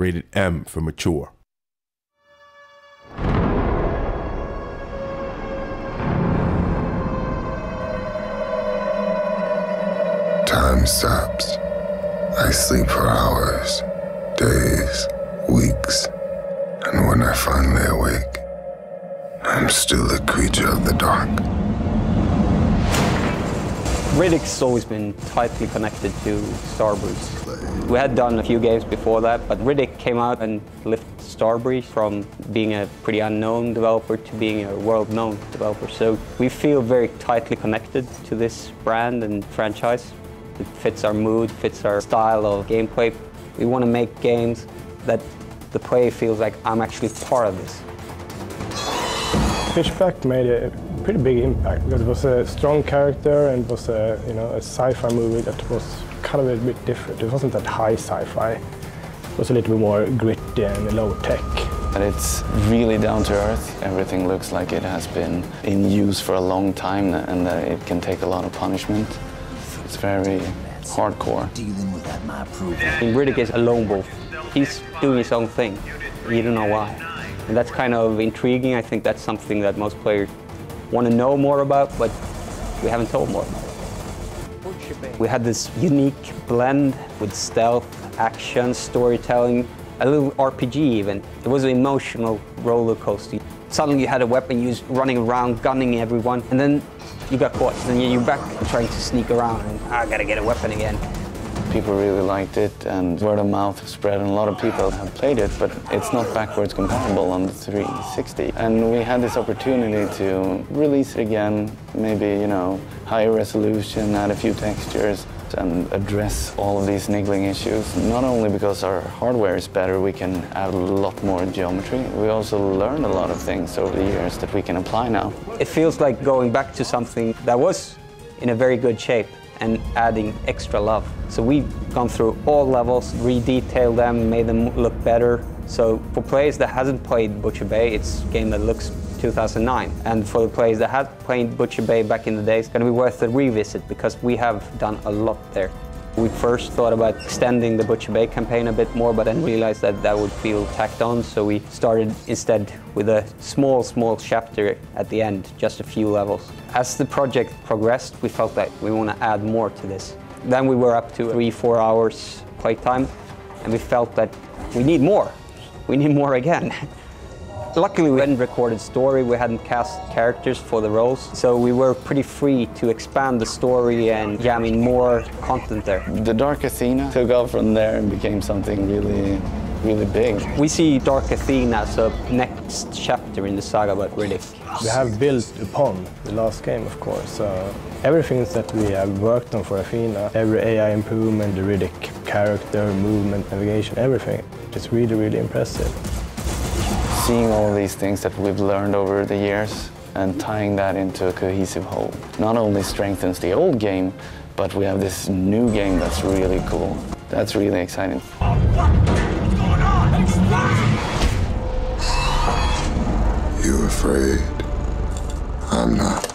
rated M for mature. Time stops. I sleep for hours, days, weeks, and when I finally awake, I'm still a creature of the dark. Riddick's always been tightly connected to Starbreeze. We had done a few games before that, but Riddick came out and lifted Starbreeze from being a pretty unknown developer to being a world-known developer. So we feel very tightly connected to this brand and franchise. It fits our mood, fits our style of gameplay. We want to make games that the player feels like I'm actually part of this. Fishback made a pretty big impact because it was a strong character and it was a sci-fi movie that was kind of a bit different. It wasn't that high sci-fi. It was a little bit more gritty and low tech. And it's really down to earth. Everything looks like it has been in use for a long time and that it can take a lot of punishment. It's very hardcore. Riddick is a lone wolf. He's doing his own thing. You don't know why. And that's kind of intriguing. I think that's something that most players want to know more about, but we haven't told more about it. We had this unique blend with stealth, action, storytelling, a little RPG even. It was an emotional roller coaster. Suddenly you had a weapon, you was running around, gunning everyone, and then you got caught. And then you're back trying to sneak around, and I gotta get a weapon again. People really liked it, and word of mouth spread, and a lot of people have played it, but it's not backwards compatible on the 360. And we had this opportunity to release it again, maybe, higher resolution, add a few textures, and address all of these niggling issues. Not only because our hardware is better, we can add a lot more geometry. We also learned a lot of things over the years that we can apply now. It feels like going back to something that was in a very good shape and adding extra love. So we've gone through all levels, re-detailed them, made them look better. So for players that hasn't played Butcher Bay, it's a game that looks 2009. And for the players that had played Butcher Bay back in the day, it's gonna be worth a revisit because we have done a lot there. We first thought about extending the Butcher Bay campaign a bit more, but then realized that that would feel tacked on, so we started instead with a small chapter at the end, just a few levels. As the project progressed, we felt that we want to add more to this. Then we were up to 3-4 hours playtime, and we felt that we need more. We need more again. Luckily, we hadn't recorded story, we hadn't cast characters for the roles, so we were pretty free to expand the story and jam in more content there. The Dark Athena took off from there and became something really big. We see Dark Athena as a next chapter in the saga about Riddick. We have built upon the last game, of course. Everything that we have worked on for Athena, every AI improvement, the Riddick character, movement, navigation, everything, it's really impressive. Seeing all these things that we've learned over the years and tying that into a cohesive whole not only strengthens the old game, but we have this new game that's really cool. That's really exciting. You afraid? I'm not.